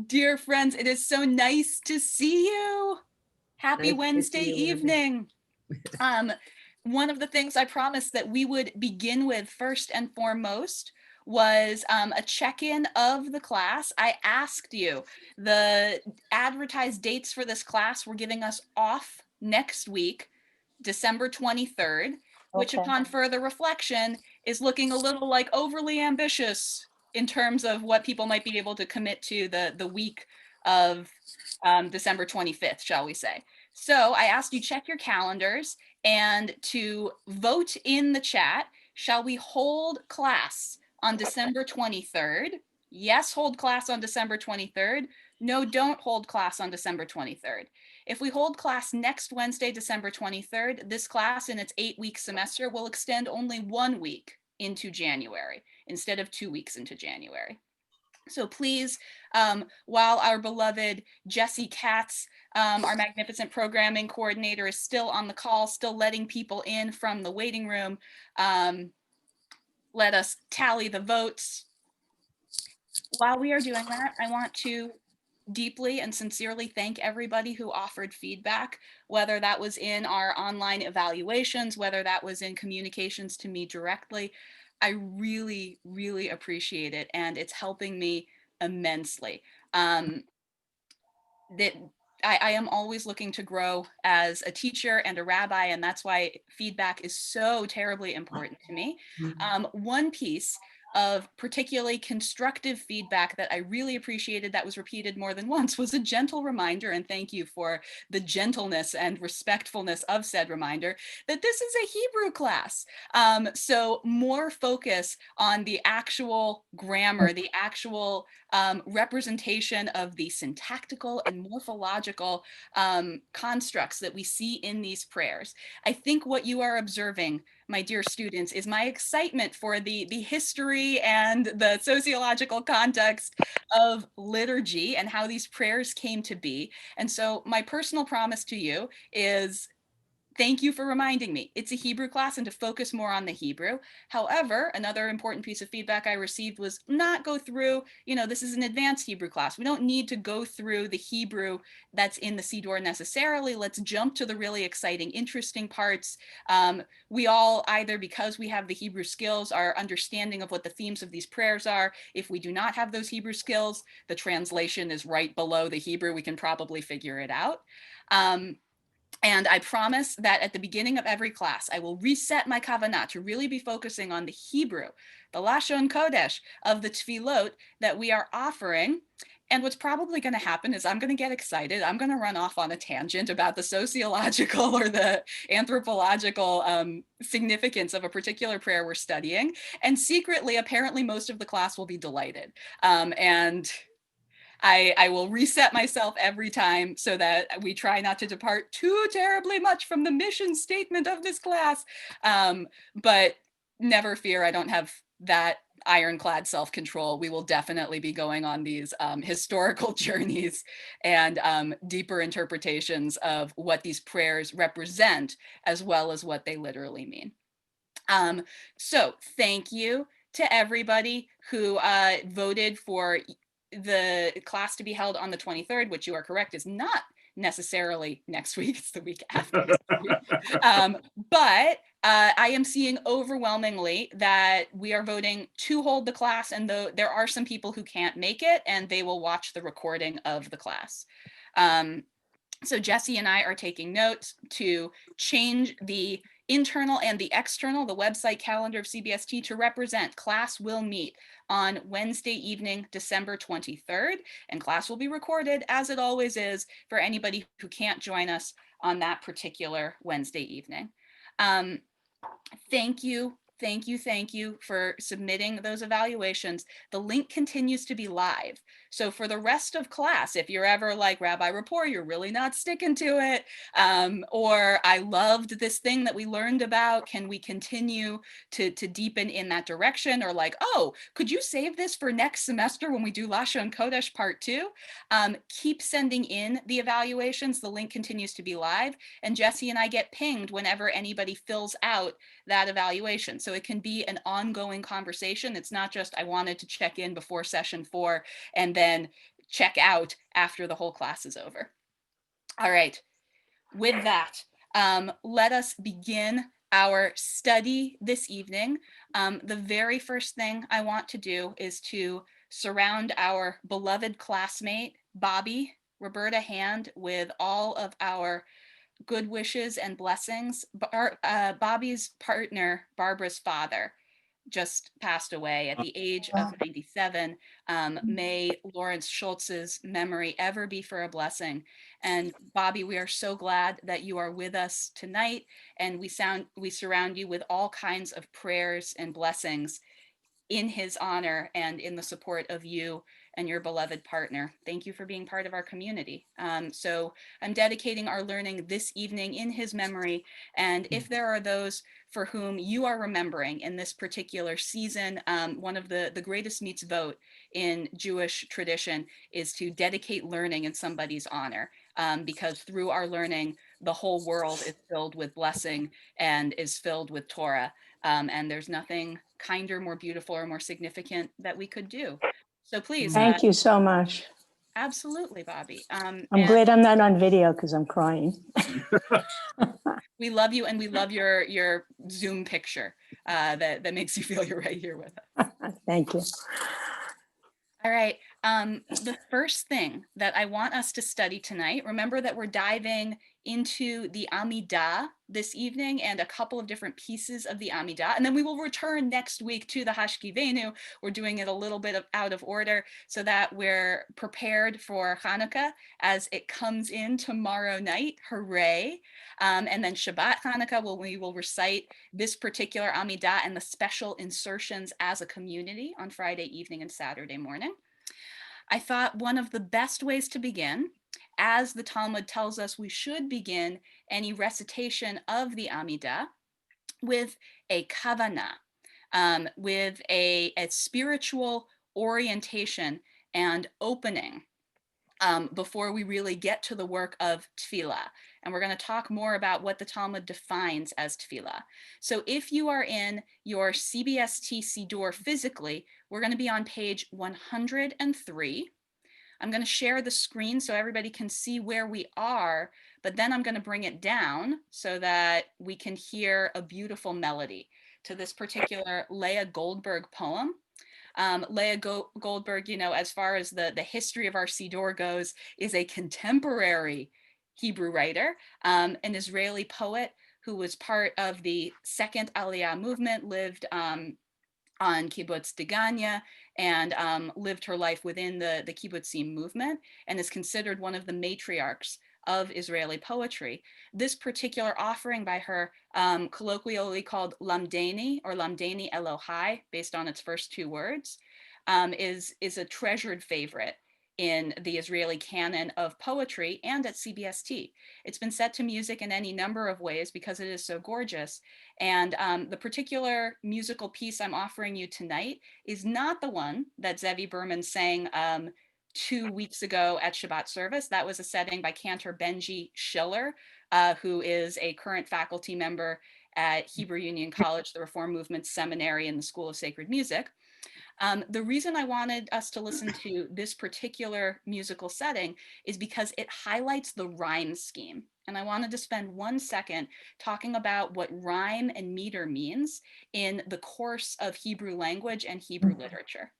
Dear friends, it is so nice to see you. Happy Nice to Wednesday see you, Libby. evening. Um, One of the things I promised that we would begin with first and foremost was a check-in of the class. I asked you the advertised dates for this class were giving us off next week, December 23rd, which Okay. upon further reflection is looking a little like overly ambitious in terms of what people might be able to commit to the week of December 25th, shall we say. So I asked you check your calendars and to vote in the chat, shall we hold class on December 23rd? Yes, hold class on December 23rd. No, don't hold class on December 23rd. If we hold class next Wednesday, December 23rd, this class in its 8-week semester will extend only 1 week into January instead of 2 weeks into January. So please, while our beloved Jessie Katz, our magnificent programming coordinator, is still on the call, still letting people in from the waiting room, let us tally the votes. While we are doing that, I want to deeply and sincerely thank everybody who offered feedback, whether that was in our online evaluations, whether that was in communications to me directly. I really, really appreciate it, and it's helping me immensely. That I am always looking to grow as a teacher and a rabbi, and that's why feedback is so terribly important to me. One piece of particularly constructive feedback that I really appreciated that was repeated more than once was a gentle reminder, and thank you for the gentleness and respectfulness of said reminder, that this is a Hebrew class. So more focus on the actual grammar, the actual representation of the syntactical and morphological constructs that we see in these prayers. I think what you are observing, my dear students, is my excitement for the history and the sociological context of liturgy and how these prayers came to be. And so my personal promise to you is thank you for reminding me. It's a Hebrew class and to focus more on the Hebrew. However, another important piece of feedback I received was not go through, this is an advanced Hebrew class. We don't need to go through the Hebrew that's in the Siddur necessarily. Let's jump to the really exciting, interesting parts. We all, either because we have the Hebrew skills, our understanding of what the themes of these prayers are. If we do not have those Hebrew skills, the translation is right below the Hebrew. We can probably figure it out. And I promise that at the beginning of every class, I will reset my kavanah to really be focusing on the Hebrew, the Lashon Kodesh of the tefillot that we are offering. And what's probably going to happen is I'm going to get excited. I'm going to run off on a tangent about the sociological or the anthropological significance of a particular prayer we're studying. And secretly, apparently, most of the class will be delighted. And I will reset myself every time so that we try not to depart too terribly much from the mission statement of this class. But never fear, I don't have that ironclad self-control. We will definitely be going on these historical journeys and deeper interpretations of what these prayers represent, as well as what they literally mean. So thank you to everybody who voted for the class to be held on the 23rd, which you are correct is not necessarily next week, it's the week after next week. But I am seeing overwhelmingly that we are voting to hold the class, and there are some people who can't make it, and they will watch the recording of the class. So Jesse and I are taking notes to change the internal and the external, the website calendar of CBST, to represent class will meet on Wednesday evening, December 23rd, and class will be recorded, as it always is, for anybody who can't join us on that particular Wednesday evening. Thank you, thank you, thank you for submitting those evaluations. The link continues to be live. So for the rest of class, if you're ever like, Rabbi Rapport, you're really not sticking to it, or I loved this thing that we learned about, can we continue to deepen in that direction? Or like, oh, could you save this for next semester when we do Lashon Kodesh Part 2? Keep sending in the evaluations. The link continues to be live. And Jesse and I get pinged whenever anybody fills out that evaluation. So it can be an ongoing conversation. It's not just, I wanted to check in before session 4 and then check out after the whole class is over. All right, with that, let us begin our study this evening. The very first thing I want to do is to surround our beloved classmate, Bobby Roberta Hand, with all of our good wishes and blessings. Bobby's partner, Barbara's father, just passed away at the age of 97. May Lawrence Schultz's memory ever be for a blessing. And Bobby, we are so glad that you are with us tonight, and we surround you with all kinds of prayers and blessings in his honor and in the support of you and your beloved partner. Thank you for being part of our community. So I'm dedicating our learning this evening in his memory. And if there are those for whom you are remembering in this particular season, one of the greatest mitzvot in Jewish tradition is to dedicate learning in somebody's honor, because through our learning, the whole world is filled with blessing and is filled with Torah. And there's nothing kinder, more beautiful, or more significant that we could do. So please, Thank you so much. absolutely, Bobby. I'm And glad I'm not on video because I'm crying. we love you, and we love your Zoom picture that makes you feel you're right here with us. Thank you. All right. The first thing that I want us to study tonight, remember that we're diving into the Amidah this evening and a couple of different pieces of the Amidah. And then we will return next week to the Hashkivenu. We're doing it a little bit out of order so that we're prepared for Hanukkah as it comes in tomorrow night. Hooray. And then Shabbat Hanukkah, we will recite this particular Amidah and the special insertions as a community on Friday evening and Saturday morning. I thought one of the best ways to begin, as the Talmud tells us we should begin any recitation of the Amidah, with a kavanah, with a spiritual orientation and opening, before we really get to the work of tefillah. And we're going to talk more about what the Talmud defines as tefillah. So if you are in your CBST Siddur physically, we're going to be on page 103. I'm going to share the screen so everybody can see where we are, but then I'm going to bring it down so that we can hear a beautiful melody to this particular Leah Goldberg poem. Leah Goldberg, as far as the history of our Siddur goes, is a contemporary Hebrew writer, an Israeli poet who was part of the second Aliyah movement, lived on Kibbutz Degania, and lived her life within the Kibbutzim movement, and is considered one of the matriarchs of Israeli poetry. This particular offering by her, colloquially called Lamdeni or Lamdeni Elohai, based on its first two words, is a treasured favorite in the Israeli canon of poetry and at CBST. It's been set to music in any number of ways because it is so gorgeous. And the particular musical piece I'm offering you tonight is not the one that Zevi Berman sang 2 weeks ago at Shabbat service. That was a setting by Cantor Benji Schiller, who is a current faculty member at Hebrew Union College, the Reform Movement Seminary, and the School of Sacred Music. The reason I wanted us to listen to this particular musical setting is because it highlights the rhyme scheme. And I wanted to spend 1 second talking about what rhyme and meter means in the course of Hebrew language and Hebrew literature.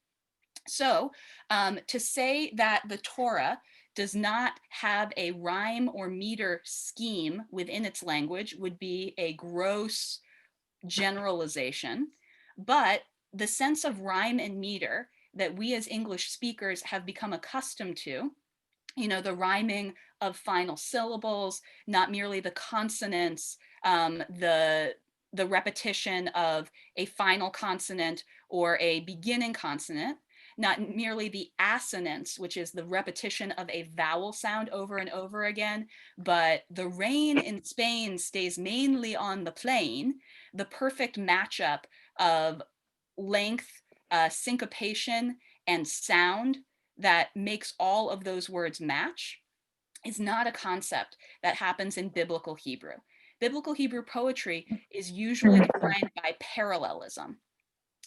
So to say that the Torah does not have a rhyme or meter scheme within its language would be a gross generalization, but the sense of rhyme and meter that we as English speakers have become accustomed to, the rhyming of final syllables, not merely the consonants, the repetition of a final consonant or a beginning consonant, not merely the assonance, which is the repetition of a vowel sound over and over again, but the rain in Spain stays mainly on the plain, the perfect matchup of length, syncopation, and sound that makes all of those words match is not a concept that happens in biblical Hebrew. Biblical Hebrew poetry is usually defined by parallelism.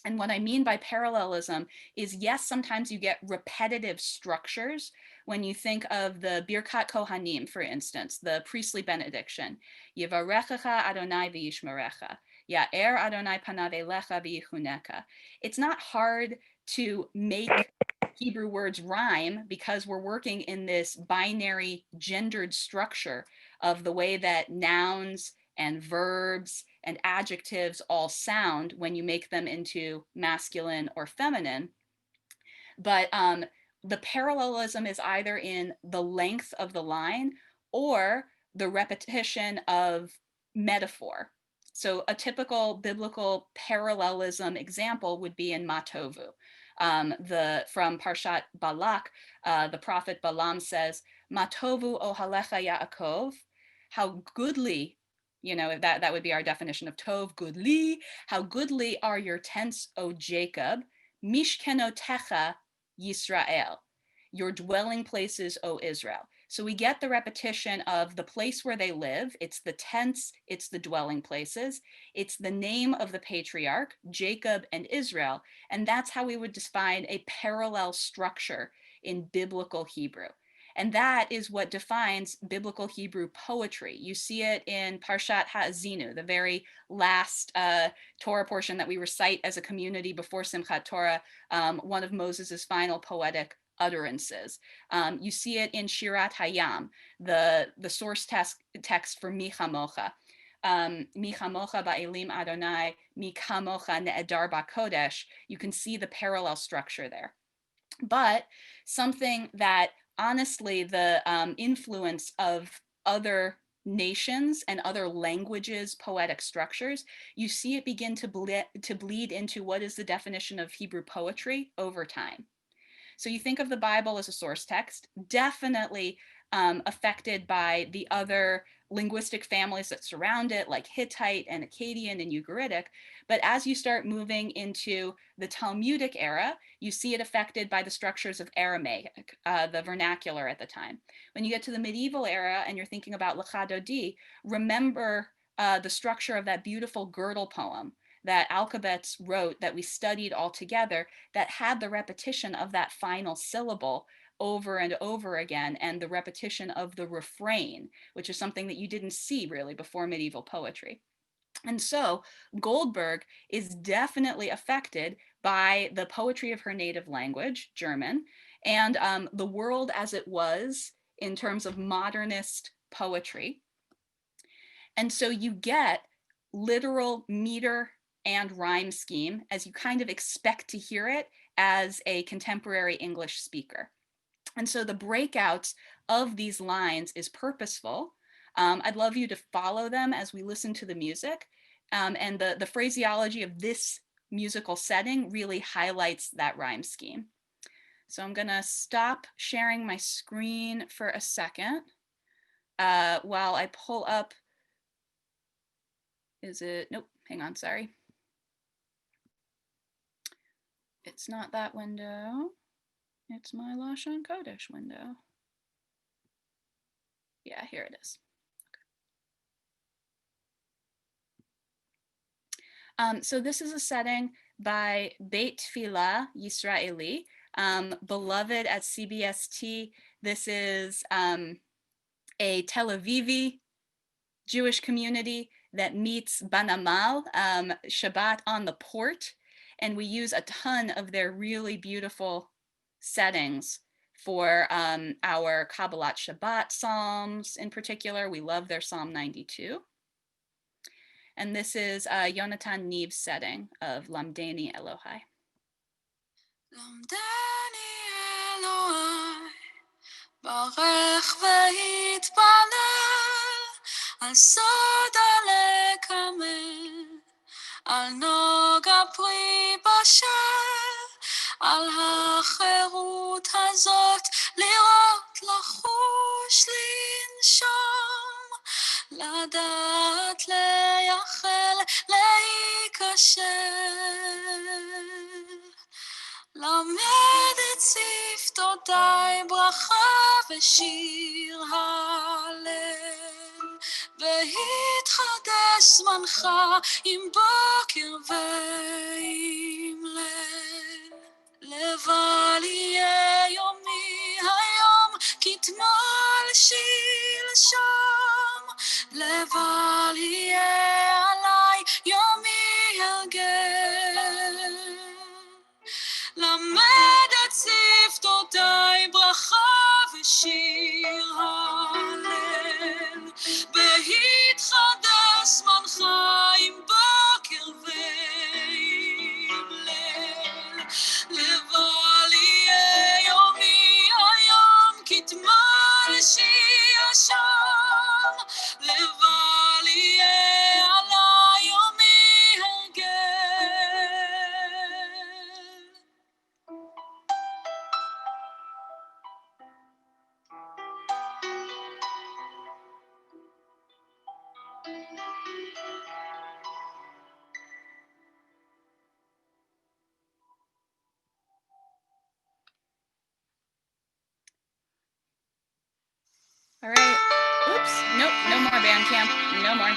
And what I mean by parallelism is, yes, sometimes you get repetitive structures. When you think of the Birkat Kohanim, for instance, the priestly benediction, Yivarechecha Adonai v'yishmerecha, Ya'er Adonai panav elecha v'yichuneka. It's not hard to make Hebrew words rhyme because we're working in this binary gendered structure of the way that nouns and verbs and adjectives all sound when you make them into masculine or feminine. But the parallelism is either in the length of the line or the repetition of metaphor. So a typical biblical parallelism example would be in Matovu. From Parshat Balak, the prophet Balaam says, Matovu ohalecha Yaakov, how goodly, that would be our definition of tov, goodly, how goodly are your tents, O Jacob, mishkenotecha Yisrael, your dwelling places, O Israel. So we get the repetition of the place where they live. It's the tents, it's the dwelling places, it's the name of the patriarch, Jacob and Israel. And that's how we would define a parallel structure in biblical Hebrew. And that is what defines biblical Hebrew poetry. You see it in Parshat Ha'azinu, the very last Torah portion that we recite as a community before Simchat Torah, one of Moses's final poetic utterances. You see it in Shirat Hayam, the source text for Mi Chamocha. Mi Chamocha ba'elim Adonai, Mi Chamocha ne'edar ba'kodesh. You can see the parallel structure there. But something that honestly the influence of other nations and other languages' poetic structures, you see it begin to bleed into what is the definition of Hebrew poetry over time. So you think of the Bible as a source text, definitely affected by the other linguistic families that surround it, like Hittite and Akkadian and Ugaritic. But as you start moving into the Talmudic era, you see it affected by the structures of Aramaic, the vernacular at the time. When you get to the medieval era and you're thinking about Lecha Dodi, remember the structure of that beautiful girdle poem that Alkabetz wrote that we studied all together, that had the repetition of that final syllable over and over again, and the repetition of the refrain, which is something that you didn't see really before medieval poetry. And so Goldberg is definitely affected by the poetry of her native language, German, and the world as it was in terms of modernist poetry. And so you get literal meter and rhyme scheme as you kind of expect to hear it as a contemporary English speaker. And so the breakouts of these lines is purposeful. I'd love you to follow them as we listen to the music. And the phraseology of this musical setting really highlights that rhyme scheme. So I'm gonna stop sharing my screen for a second while I pull up. Is it? Nope, hang on, sorry. It's not that window. It's my Lashon Kodesh window. Yeah, here it is. So this is a setting by Beit Tfilah Yisraeli, beloved at CBST. This is a Tel Avivi Jewish community that meets Banamal, Shabbat on the port, and we use a ton of their really beautiful settings for our Kabbalat Shabbat Psalms in particular. We love their Psalm 92. And this is Yonatan Neve's setting of Lamdeni Elohai. Lamdeni Elohai, Barech v'yitpalel, Al sod alekamen, Al noga pri basher, Al hacherut hazot, lirot, לחוש, לנשום, לדעת, לייחל, להיקשר. למד את שפתותיי ברכה ושיר הלל, בהתחדש זמנך עם בוקר ועם ליל. לבל יהיה יומי היום כתמול שלשום, לבל יהיה עליי יומי הרגל. למד את שפתותיי ברכה ושיר הלל, בהתחדש זמנך עם בוקר ועם ליל. לבל יהיה יומי היום כתמול שלשום, לבל יהיה עליי יומי הרגל. All right. Oops. Nope. No more Bandcamp. No more.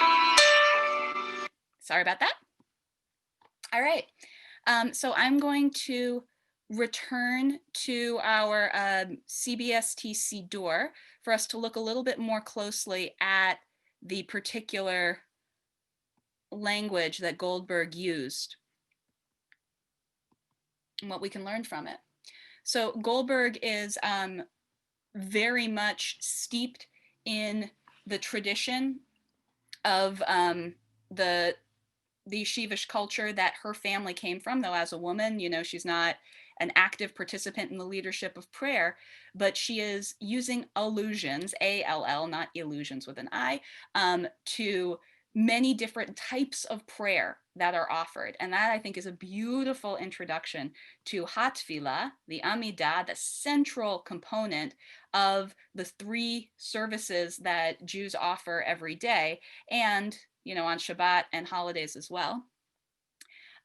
Sorry about that. All right. So I'm going to return to our CBST door for us to look a little bit more closely at the particular language that Goldberg used and what we can learn from it. So Goldberg is very much steeped in the tradition of the yeshivish culture that her family came from, though as a woman, you know, she's not an active participant in the leadership of prayer, but she is using allusions, A-L-L, not illusions with an I, to many different types of prayer that are offered. And that, I think, is a beautiful introduction to Hatfilah, the Amidah, the central component of the three services that Jews offer every day, and, you know, on Shabbat and holidays as well.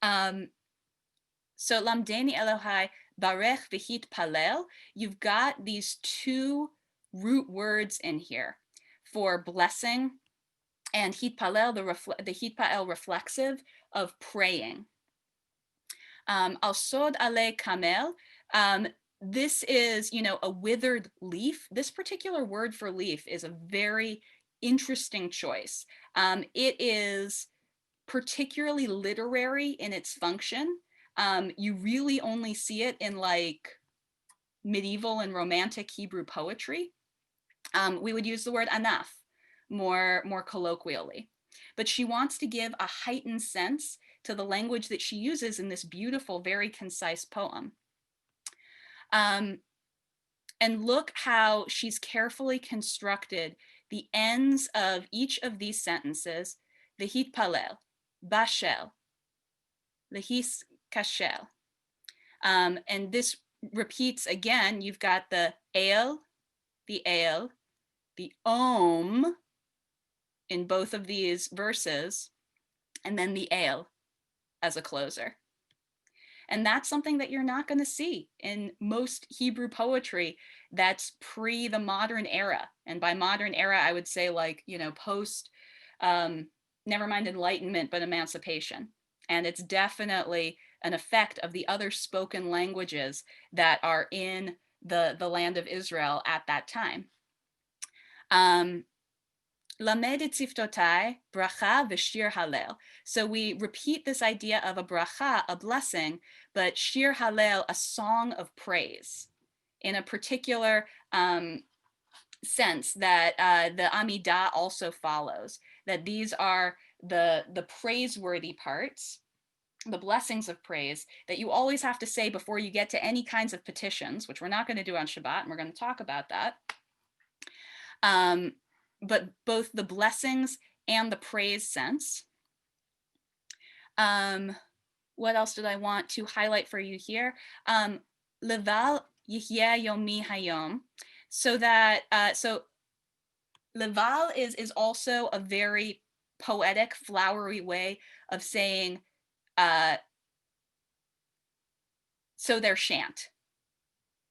So Lamdeni Elohai Barech V'hit Palel, you've got these two root words in here for blessing, and Hit Palel, the Hit Palel reflexive of praying. Al Sod Ale Kamel, this is, you know, a withered leaf. This particular word for leaf is a very interesting choice. It is particularly literary in its function. You really only see it in like medieval and romantic Hebrew poetry. We would use the word anaf more colloquially. But she wants to give a heightened sense to the language that she uses in this beautiful, very concise poem. And look how she's carefully constructed the ends of each of these sentences, v'hit palel, bashel, v'his kashel. And this repeats again. You've got the el, the om in both of these verses, and then the el as a closer. And that's something that you're not going to see in most Hebrew poetry that's pre the modern era. And by modern era, I would say, like, you know, post, never mind Enlightenment, but emancipation. And it's definitely an effect of the other spoken languages that are in the land of Israel at that time. Lamed et siftotai, bracha v'shir halel. So we repeat this idea of a bracha, a blessing, but shir halel, a song of praise, in a particular sense that the Amidah also follows, that these are the praiseworthy parts, the blessings of praise that you always have to say before you get to any kinds of petitions, which we're not going to do on Shabbat, and we're going to talk about that. But both the blessings and the praise sense. What else did I want to highlight for you here? Leval yihyeh yomi hayom. So that, so leval is also a very poetic, flowery way of saying, so there shan't.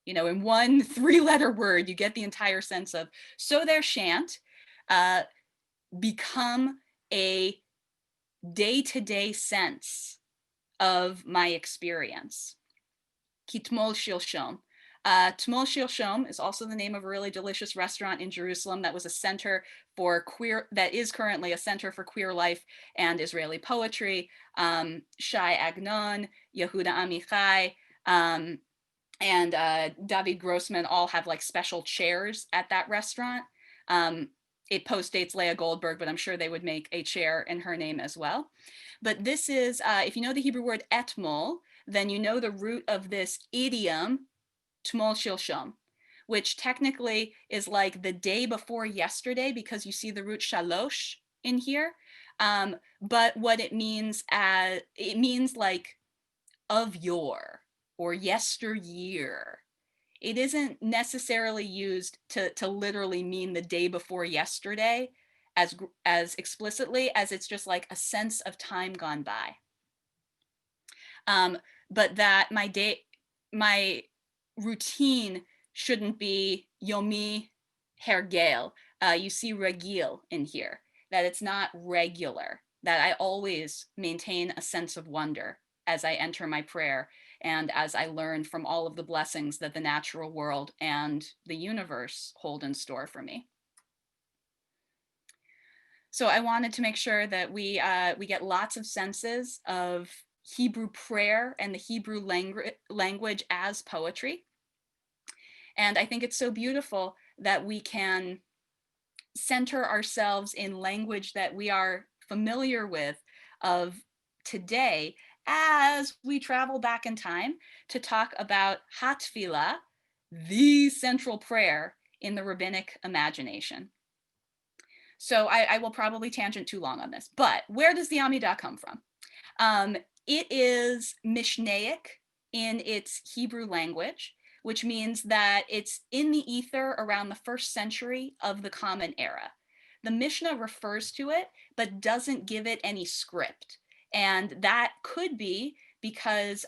You know, in one 3-letter word, you get the entire sense of, so there shan't. become a day-to-day sense of my experience. Kitmol Shilshom. Tmol Shilshom is also the name of a really delicious restaurant in Jerusalem that was a center for queer, that is currently a center for queer life and Israeli poetry. Shai Agnon, Yehuda Amichai, and David Grossman all have like special chairs at that restaurant. It postdates Leah Goldberg, but I'm sure they would make a chair in her name as well. But this is, if you know the Hebrew word etmol, then you know the root of this idiom, tmol shilshom, which technically is like the day before yesterday, because you see the root shalosh in here. But what it means like of yore or yesteryear. It isn't necessarily used to literally mean the day before yesterday as explicitly as it's just like a sense of time gone by. But that my routine shouldn't be yomi hergel. You see regil in here, that it's not regular, that I always maintain a sense of wonder as I enter my prayer and as I learn from all of the blessings that the natural world and the universe hold in store for me. So I wanted to make sure that we get lots of senses of Hebrew prayer and the Hebrew language as poetry. And I think it's so beautiful that we can center ourselves in language that we are familiar with of today as we travel back in time to talk about Hatfilah, the central prayer in the rabbinic imagination. So I will probably tangent too long on this, but where does the Amidah come from? It is Mishnaic in its Hebrew language, which means that it's in the ether around the 1st century of the Common Era. The Mishnah refers to it, but doesn't give it any script. And that could be because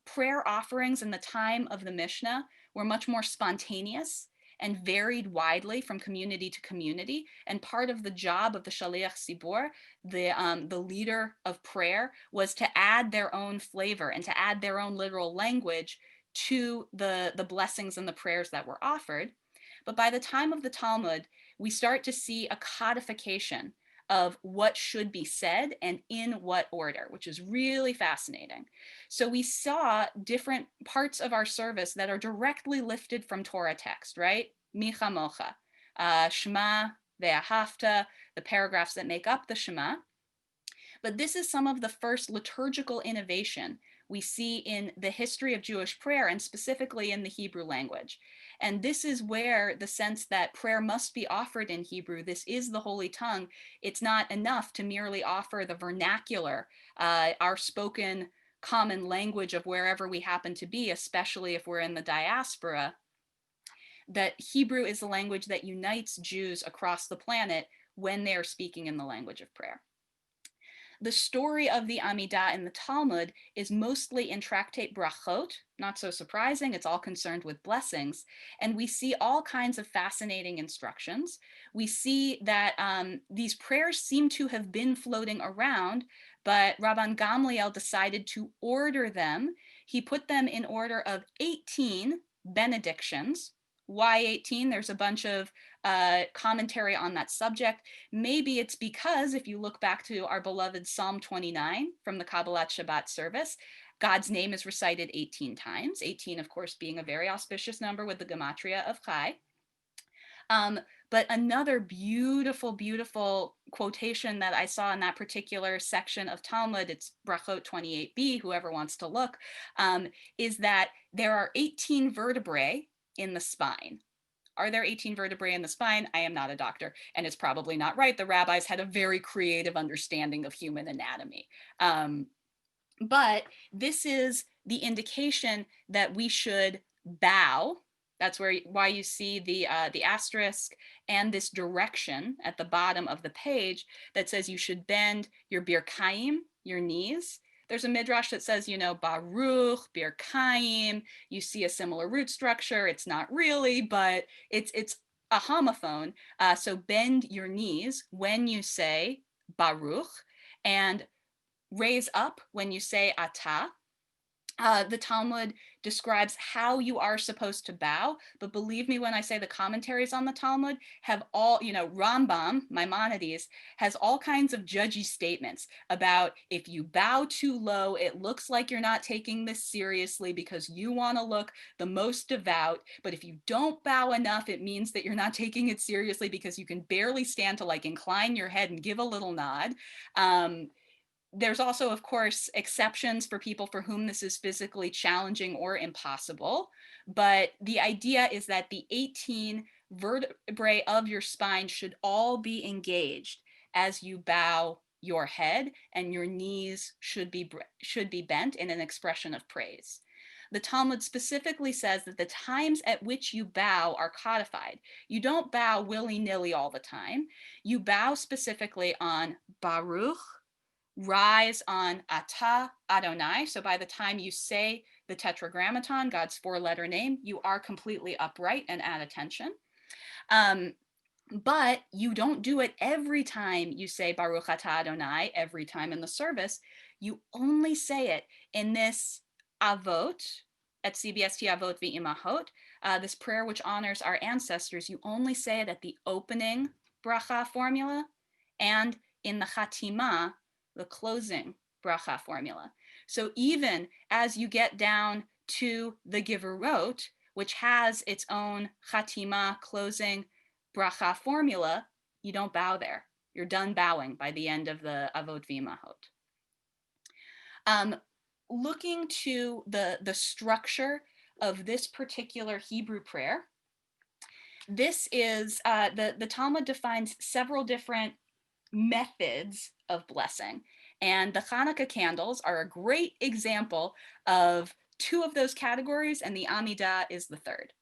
prayer offerings in the time of the Mishnah were much more spontaneous and varied widely from community to community. And part of the job of the Shaliach Tzibor, the leader of prayer, was to add their own flavor and to add their own literal language to the blessings and the prayers that were offered. But by the time of the Talmud, we start to see a codification of what should be said and in what order, which is really fascinating. So we saw different parts of our service that are directly lifted from Torah text, right? Micha Mocha, Shema, Ve'ahavta, the paragraphs that make up the Shema. But this is some of the first liturgical innovation we see in the history of Jewish prayer, and specifically in the Hebrew language. And this is where the sense that prayer must be offered in Hebrew, this is the Holy Tongue, it's not enough to merely offer the vernacular, our spoken common language of wherever we happen to be, especially if we're in the diaspora, that Hebrew is the language that unites Jews across the planet when they are speaking in the language of prayer. The story of the Amidah in the Talmud is mostly in tractate Brachot, not so surprising, it's all concerned with blessings, and we see all kinds of fascinating instructions. We see that these prayers seem to have been floating around, but Rabban Gamliel decided to order them. He put them in order of 18 benedictions. Why 18? There's a bunch of commentary on that subject. Maybe it's because if you look back to our beloved Psalm 29 from the Kabbalat Shabbat service, God's name is recited 18 times, 18, of course, being a very auspicious number with the gematria of Chai. But another beautiful, beautiful quotation that I saw in that particular section of Talmud, it's Brachot 28b, whoever wants to look, is that there are 18 vertebrae in the spine. Are there 18 vertebrae in the spine? I am not a doctor, and it's probably not right. The rabbis had a very creative understanding of human anatomy. But this is the indication that we should bow. That's why you see the asterisk and this direction at the bottom of the page that says you should bend your birkaim, your knees. There's a midrash that says, Baruch, birkaim. You see a similar root structure. It's not really, but it's a homophone. So bend your knees when you say Baruch, and raise up when you say Atah. The Talmud describes how you are supposed to bow, but believe me when I say the commentaries on the Talmud have all, Rambam, Maimonides, has all kinds of judgy statements about if you bow too low, it looks like you're not taking this seriously because you want to look the most devout, but if you don't bow enough, it means that you're not taking it seriously because you can barely stand to like incline your head and give a little nod. There's also, of course, exceptions for people for whom this is physically challenging or impossible. But the idea is that the 18 vertebrae of your spine should all be engaged as you bow your head, and your knees should be bent in an expression of praise. The Talmud specifically says that the times at which you bow are codified. You don't bow willy-nilly all the time. You bow specifically on Baruch, rise on Atah Adonai. So by the time you say the Tetragrammaton, God's four-letter name, you are completely upright and at attention. But you don't do it every time you say Baruch Atah Adonai, every time in the service. You only say it in this Avot, at CBST Avot V'imahot, this prayer which honors our ancestors. You only say it at the opening bracha formula and in the Chatima, the closing bracha formula. So even as you get down to the Giverot, which has its own Chatima closing bracha formula, you don't bow there. You're done bowing by the end of the Avot V'imahot. Looking to the structure of this particular Hebrew prayer, this is, the Talmud defines several different methods of blessing. And the Hanukkah candles are a great example of two of those categories, and the Amidah is the third.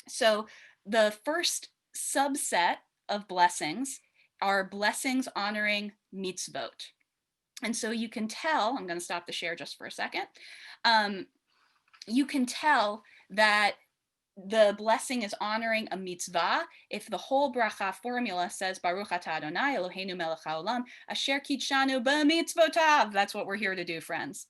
So the first subset of blessings are blessings honoring mitzvot. And so you can tell, I'm going to stop the share just for a second. You can tell that the blessing is honoring a mitzvah if the whole bracha formula says Baruch atah Adonai Eloheinu melech haolam asher kitshanu b'mitzvotav. That's what we're here to do, friends.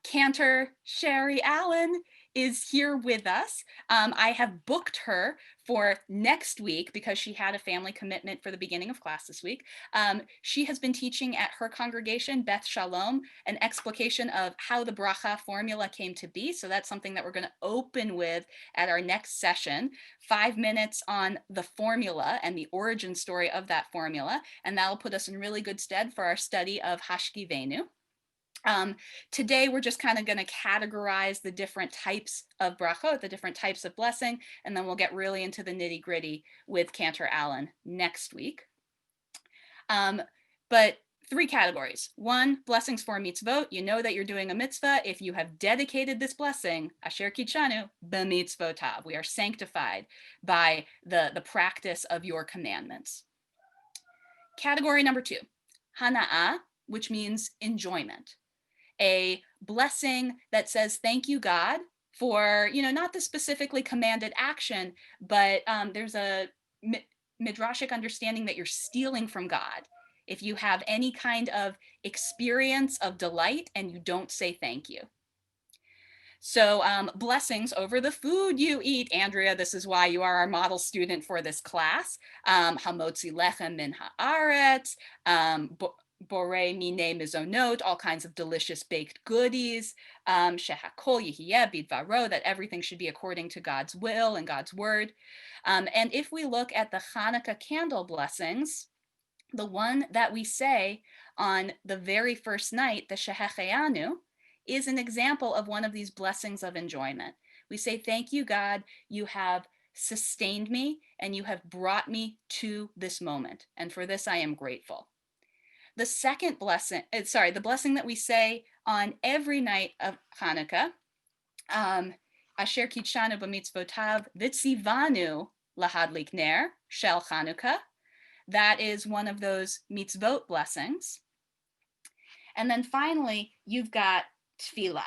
Cantor Sherry Allen is here with us. I have booked her for next week because she had a family commitment for the beginning of class this week. She has been teaching at her congregation, Beth Shalom, an explication of how the bracha formula came to be. So that's something that we're going to open with at our next session. 5 minutes on the formula and the origin story of that formula. And that'll put us in really good stead for our study of Hashkivenu. Today, we're just kind of going to categorize the different types of brachot, the different types of blessing, and then we'll get really into the nitty gritty with Cantor Allen next week. But 3 categories. 1, blessings for mitzvot. You know that you're doing a mitzvah if you have dedicated this blessing, asher kitshanu b'mitzvotav. We are sanctified by the practice of your commandments. Category number 2, hana'ah, which means enjoyment. A blessing that says, thank you, God, for, not the specifically commanded action, but there's a midrashic understanding that you're stealing from God if you have any kind of experience of delight and you don't say thank you. So blessings over the food you eat. Andrea, this is why you are our model student for this class. Hamotzi lechem min haaretz, borei mine mizonot, all kinds of delicious baked goodies, shehakol yehiyeh bidvaro, that everything should be according to God's will and God's word. And if we look at the Hanukkah candle blessings, the one that we say on the very first night, the Shehecheanu, is an example of one of these blessings of enjoyment. We say, thank you, God, you have sustained me and you have brought me to this moment. And for this, I am grateful. The second blessing, the blessing that we say on every night of Hanukkah, asher kitshanu b'mitzvotav v'tzivanu lahadlik ner shel Hanukkah. That is one of those mitzvot blessings. And then finally, you've got tefillah.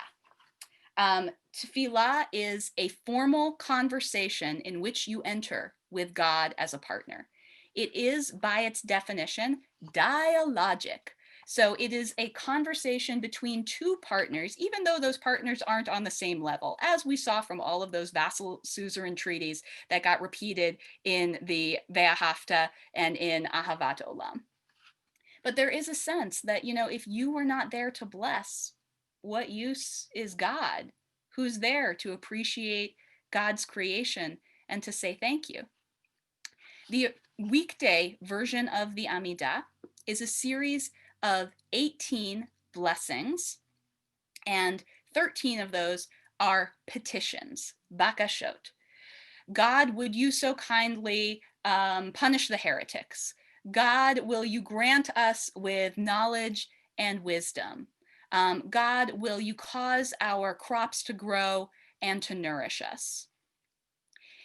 Tefillah is a formal conversation in which you enter with God as a partner. It is, by its definition, dialogic. So it is a conversation between two partners, even though those partners aren't on the same level, as we saw from all of those vassal suzerain treaties that got repeated in the Ve'ahavta and in Ahavat Olam. But there is a sense that, if you were not there to bless, what use is God, who's there to appreciate God's creation and to say thank you? The weekday version of the Amidah is a series of 18 blessings, and 13 of those are petitions, bakashot. God, would you so kindly punish the heretics? God, will you grant us with knowledge and wisdom? God, will you cause our crops to grow and to nourish us?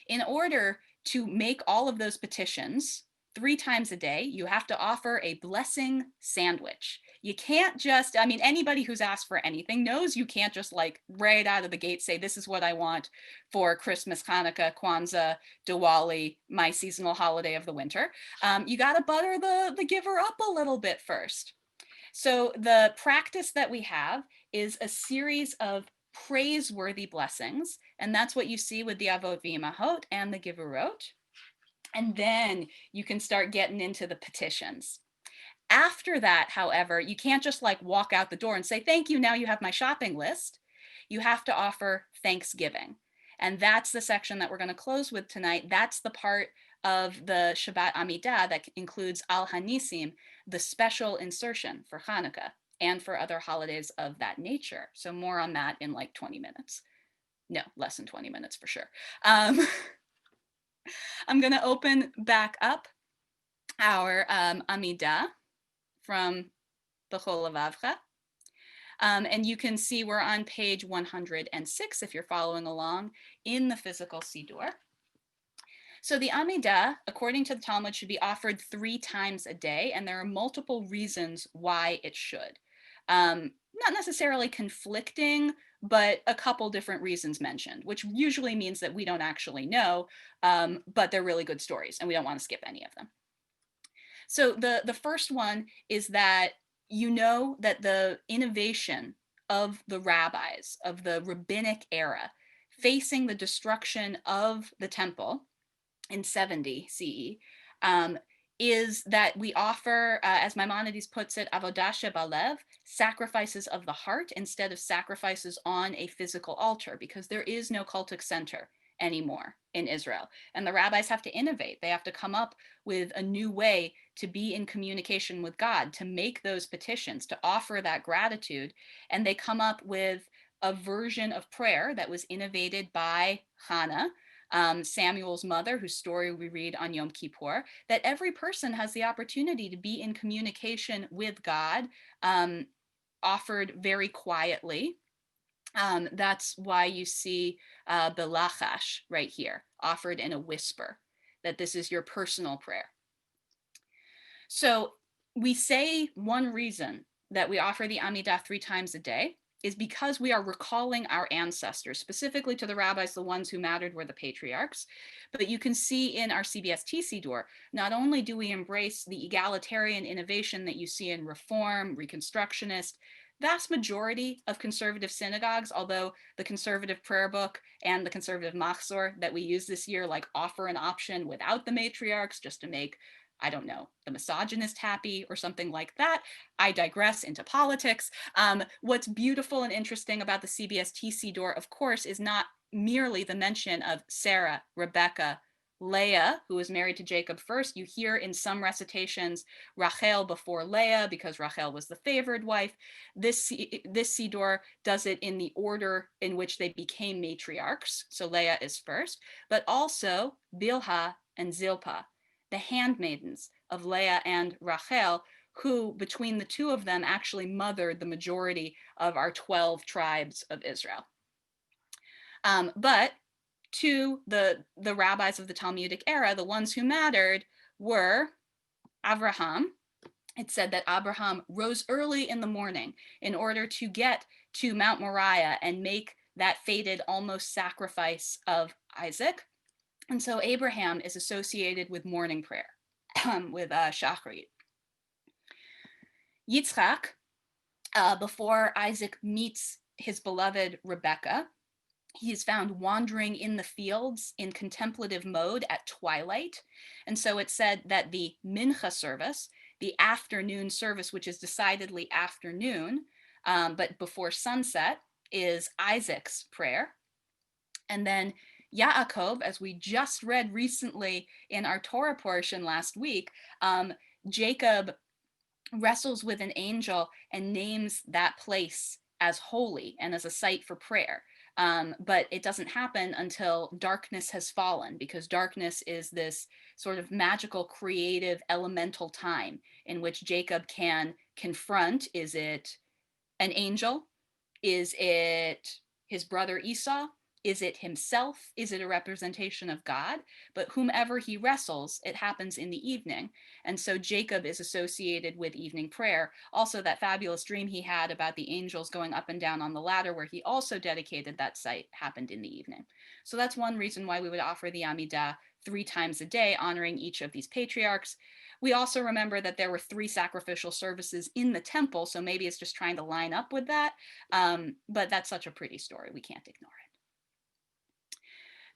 In order to make all of those petitions 3 times a day, you have to offer a blessing sandwich. You can't just, anybody who's asked for anything knows you can't just like right out of the gate say, this is what I want for Christmas, Hanukkah, Kwanzaa, Diwali, my seasonal holiday of the winter. You got to butter the giver up a little bit first. So the practice that we have is a series of praiseworthy blessings, and that's what you see with the Avot V'Imahot and the Givurot. And then you can start getting into the petitions. After that, however, you can't just like walk out the door and say, thank you, now you have my shopping list. You have to offer thanksgiving. And that's the section that we're going to close with tonight. That's the part of the Shabbat Amidah that includes Al Hanisim, the special insertion for Hanukkah and for other holidays of that nature. So more on that in like 20 minutes. No, less than 20 minutes for sure. I'm going to open back up our Amidah from B'chol Levavcha. And you can see we're on page 106 if you're following along in the physical Siddur. So the Amidah, according to the Talmud, should be offered 3 times a day, and there are multiple reasons why it should. Not necessarily conflicting, but a couple different reasons mentioned, which usually means that we don't actually know, but they're really good stories, and we don't want to skip any of them. So the first one is that you know that the innovation of the rabbis of the rabbinic era facing the destruction of the temple in 70 CE is that we offer, as Maimonides puts it, avodah shebalev, sacrifices of the heart instead of sacrifices on a physical altar, because there is no cultic center anymore in Israel. And the rabbis have to innovate. They have to come up with a new way to be in communication with God, to make those petitions, to offer that gratitude. And they come up with a version of prayer that was innovated by Hannah, Samuel's mother, whose story we read on Yom Kippur, that every person has the opportunity to be in communication with God, offered very quietly. That's why you see Belachash right here, offered in a whisper, that this is your personal prayer. So we say one reason that we offer the Amidah 3 times a day is because we are recalling our ancestors, specifically to the rabbis, the ones who mattered were the patriarchs. But you can see in our CBST Siddur, not only do we embrace the egalitarian innovation that you see in Reform, Reconstructionist, vast majority of conservative synagogues, although the conservative prayer book and the conservative machzor that we use this year like offer an option without the matriarchs just to make, I don't know, the misogynist happy or something like that. I digress into politics. What's beautiful and interesting about the CBST Siddur, of course, is not merely the mention of Sarah, Rebecca, Leah, who was married to Jacob first. You hear in some recitations Rachel before Leah because Rachel was the favored wife. This Siddur does it in the order in which they became matriarchs. So Leah is first, but also Bilhah and Zilpah, the handmaidens of Leah and Rachel, who between the two of them actually mothered the majority of our 12 tribes of Israel. But to the rabbis of the Talmudic era, the ones who mattered were Abraham. It said that Abraham rose early in the morning in order to get to Mount Moriah and make that fated almost sacrifice of Isaac. And so Abraham is associated with morning prayer, with Shacharit. Yitzchak, before Isaac meets his beloved Rebekah, he is found wandering in the fields in contemplative mode at twilight. And so it's said that the mincha service, the afternoon service, which is decidedly afternoon, but before sunset, is Isaac's prayer. And then Yaakov, as we just read recently in our Torah portion last week, Jacob wrestles with an angel and names that place as holy and as a site for prayer. But it doesn't happen until darkness has fallen, because darkness is this sort of magical, creative, elemental time in which Jacob can confront, is it an angel? Is it his brother Esau? Is it himself? Is it a representation of God? But whomever he wrestles, it happens in the evening. And so Jacob is associated with evening prayer. Also, that fabulous dream he had about the angels going up and down on the ladder, where he also dedicated that site, happened in the evening. So that's one reason why we would offer the Amidah 3 times a day, honoring each of these patriarchs. We also remember that there were 3 sacrificial services in the temple, so maybe it's just trying to line up with that. But that's such a pretty story, we can't ignore it.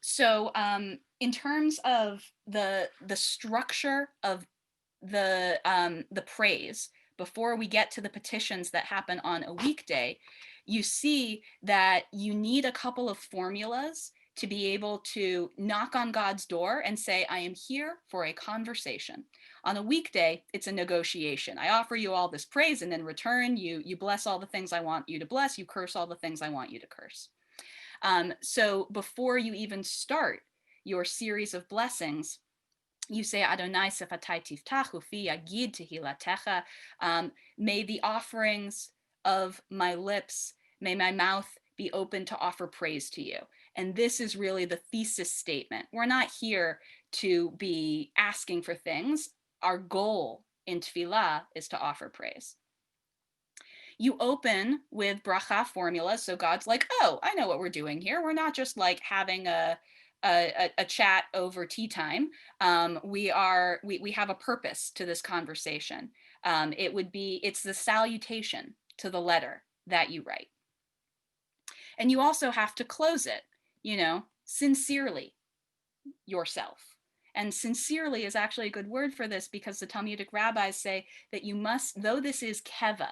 So in terms of the structure of the praise, before we get to the petitions that happen on a weekday, you see that you need a couple of formulas to be able to knock on God's door and say, I am here for a conversation. On a weekday, it's a negotiation. I offer you all this praise, and in return, you bless all the things I want you to bless, you curse all the things I want you to curse. So before you even start your series of blessings, you say, Adonai sefatai tiftachu fi yagid tehilatecha. May the offerings of my lips, may my mouth be open to offer praise to you. And this is really the thesis statement. We're not here to be asking for things. Our goal in tefillah is to offer praise. You open with bracha formula, so God's like, oh, I know what we're doing here. We're not just like having a chat over tea time. We have a purpose to this conversation. It's the salutation to the letter that you write. And you also have to close it, sincerely yourself. And sincerely is actually a good word for this, because the Talmudic rabbis say that you must, though this is keva,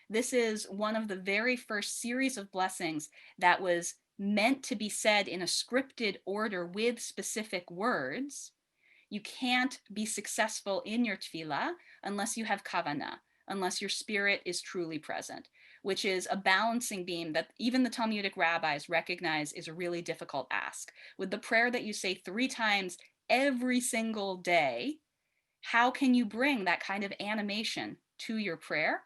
this is one of the very first series of blessings that was meant to be said in a scripted order with specific words. You can't be successful in your tefillah unless you have kavanah, unless your spirit is truly present, which is a balancing beam that even the Talmudic rabbis recognize is a really difficult ask. With the prayer that you say 3 times every single day, how can you bring that kind of animation to your prayer?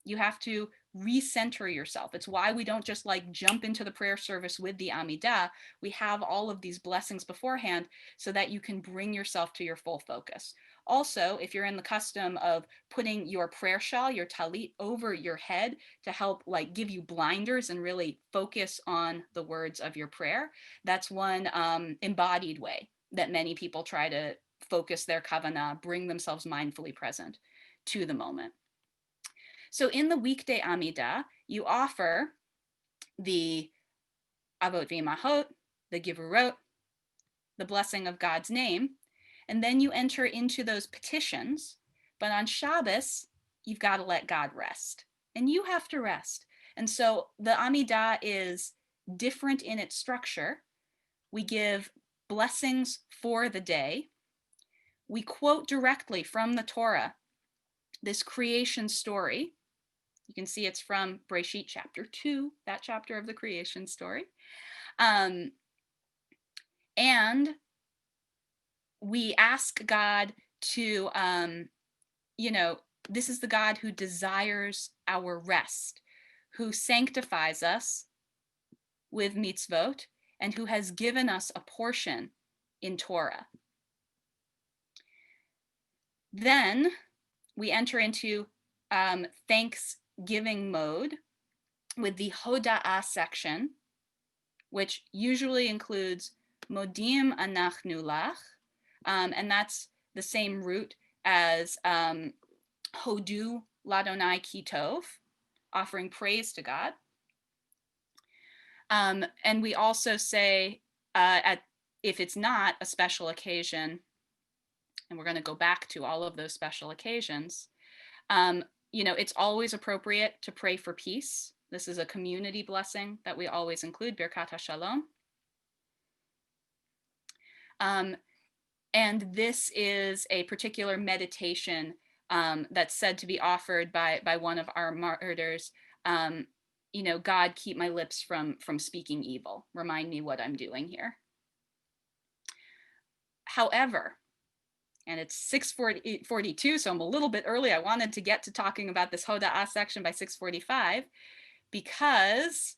You have to recenter yourself. It's why we don't just like jump into the prayer service with the Amidah. We have all of these blessings beforehand so that you can bring yourself to your full focus. Also, if you're in the custom of putting your prayer shawl, your talit, over your head to help like give you blinders and really focus on the words of your prayer, that's one embodied way that many people try to focus their kavanah, bring themselves mindfully present to the moment. So in the weekday Amidah, you offer the Avot V'Imachot, the Givurot, the blessing of God's name, and then you enter into those petitions. But on Shabbos, you've got to let God rest, and you have to rest. And so the Amidah is different in its structure. We give blessings for the day. We quote directly from the Torah this creation story. You can see it's from Breshit chapter 2, that chapter of the creation story. And we ask God to, this is the God who desires our rest, who sanctifies us with mitzvot, and who has given us a portion in Torah. Then we enter into thanksgiving mode with the Hoda'ah section which usually includes modim anachnu lach, and that's the same root as hodu ladonai ki tov, offering praise to God. And we also say if it's not a special occasion, and we're going to go back to all of those special occasions, it's always appropriate to pray for peace. This is a community blessing that we always include, Birkat HaShalom. And this is a particular meditation that's said to be offered by one of our martyrs. God, keep my lips from speaking evil. Remind me what I'm doing here. However, and it's 6:42, so I'm a little bit early. I wanted to get to talking about this Hoda'ah section by 6:45 because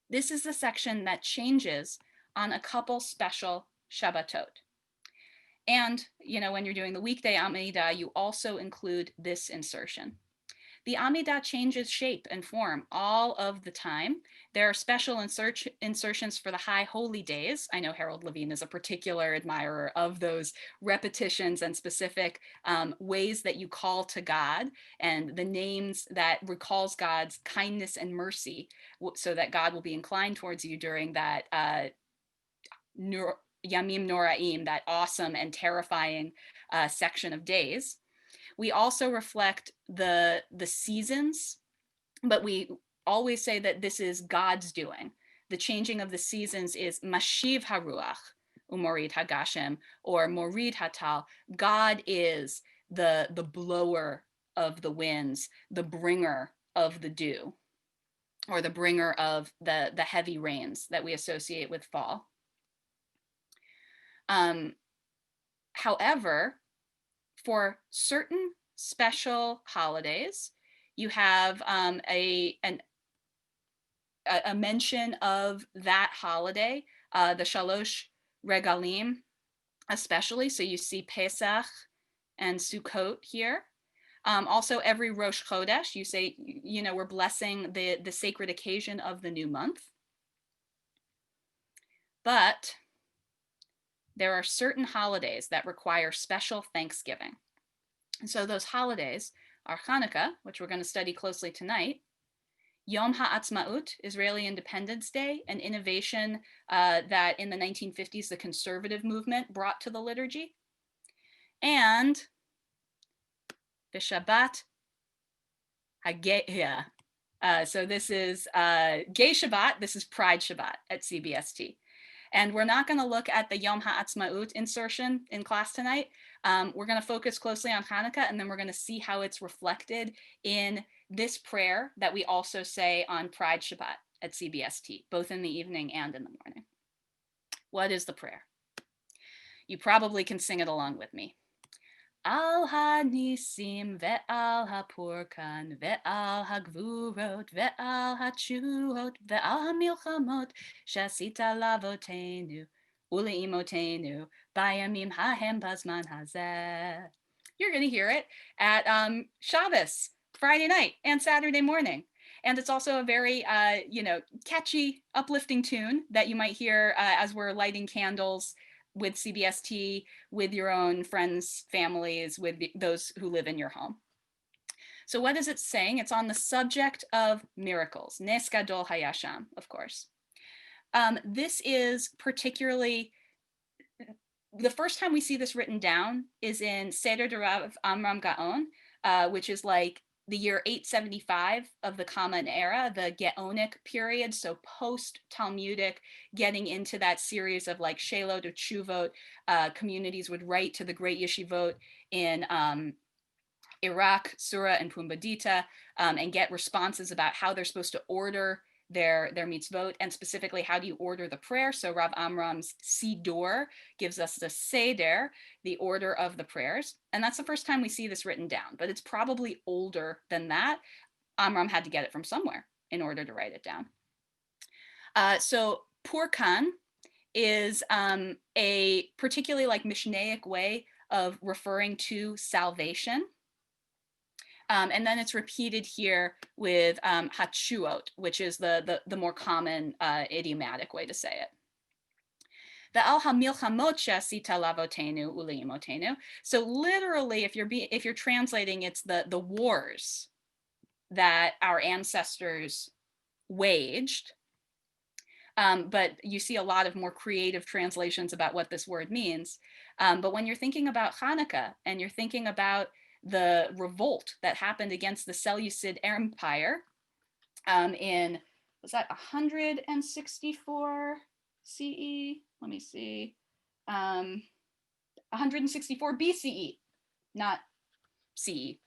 this is the section that changes on a couple special Shabbatot. And, when you're doing the weekday Amidah, you also include this insertion. The Amidah changes shape and form all of the time. There are special insertions for the high holy days. I know Harold Levine is a particular admirer of those repetitions and specific ways that you call to God and the names that recalls God's kindness and mercy so that God will be inclined towards you during that Yamim Noraim, that awesome and terrifying section of days. We also reflect the seasons, but we always say that this is God's doing. The changing of the seasons is Mashiv Haruach, Umorid Hagashem, or Morid Hatal. God is the blower of the winds, the bringer of the dew, or the bringer of the heavy rains that we associate with fall. However, for certain special holidays, you have a mention of that holiday, the Shalosh Regalim, especially. So you see Pesach and Sukkot here. Also, every Rosh Chodesh, you say, we're blessing the sacred occasion of the new month. But there are certain holidays that require special thanksgiving. And so those holidays are Hanukkah, which we're going to study closely tonight, Yom HaAtzmaut, Israeli Independence Day, an innovation that in the 1950s the conservative movement brought to the liturgy, and the Shabbat HaGeya. So this is Gay Shabbat, this is Pride Shabbat at CBST. And we're not going to look at the Yom HaAtzmaut insertion in class tonight. We're going to focus closely on Hanukkah, and then we're going to see how it's reflected in this prayer that we also say on Pride Shabbat at CBST, both in the evening and in the morning. What is the prayer? You probably can sing it along with me. Al ha-nisim ve'al ha-purkan ve'al ha-gvurot ve'al ha-tshuot ve'al ha-milchamot shasita lavotenu uleimotenu bayamim hahem bazman hazeh. You're going to hear it at Shabbos, Friday night, and Saturday morning. And it's also a very, catchy, uplifting tune that you might hear as we're lighting candles with CBST, with your own friends, families, with those who live in your home. So what is it saying? It's on the subject of miracles, Nes Gadol Hayasham, of course. This is particularly, the first time we see this written down is in Seder de Rav Amram Gaon, which is like the year 875 of the Common Era, the Gaonic period, so post-Talmudic, getting into that series of like Shelot or Tshuvot. Communities would write to the great yeshivot in Iraq, Sura, and Pumbedita, and get responses about how they're supposed to order their mitzvot, and specifically how do you order the prayer. So Rav Amram's Siddur gives us the Seder, the order of the prayers, and that's the first time we see this written down, but it's probably older than that. Amram had to get it from somewhere in order to write it down. So Purkan is a particularly like Mishnaic way of referring to salvation. And then it's repeated here with hatshuot, which is the more common idiomatic way to say it. Ve'al hamilchamot she'asita lavotenu uleimotenu. So literally, if you're translating, it's the wars that our ancestors waged. But you see a lot of more creative translations about what this word means. But when you're thinking about Hanukkah and you're thinking about the revolt that happened against the Seleucid Empire in, was that 164 CE? Let me see. 164 BCE, not CE.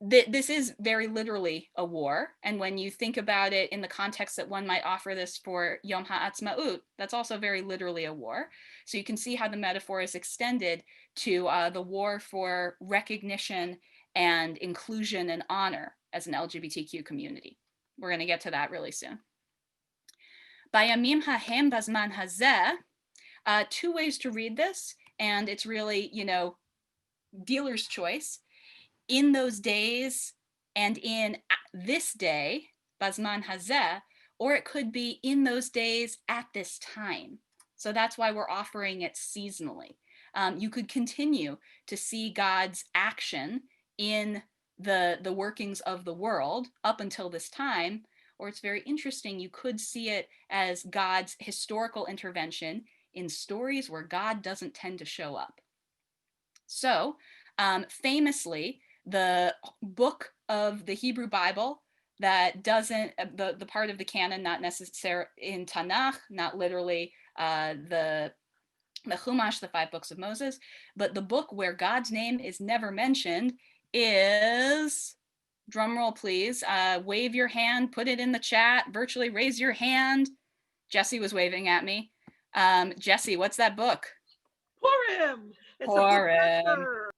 This is very literally a war. And when you think about it in the context that one might offer this for Yom HaAtzmaut, that's also very literally a war. So you can see how the metaphor is extended to the war for recognition and inclusion and honor as an LGBTQ community. We're going to get to that really soon. Bayamim hahem bazman hazeh, two ways to read this, and it's really, dealer's choice. In those days and in this day, bazman hazeh, or it could be in those days at this time. So that's why we're offering it seasonally. You could continue to see God's action in the workings of the world up until this time, or it's very interesting, you could see it as God's historical intervention in stories where God doesn't tend to show up. So famously, the book of the Hebrew Bible that doesn't, the part of the canon not necessarily in Tanakh, not literally the Chumash, the 5 books of Moses, but the book where God's name is never mentioned is, drumroll please, wave your hand, put it in the chat, virtually raise your hand. Jesse was waving at me. Jesse, what's that book? Purim. It's Purim.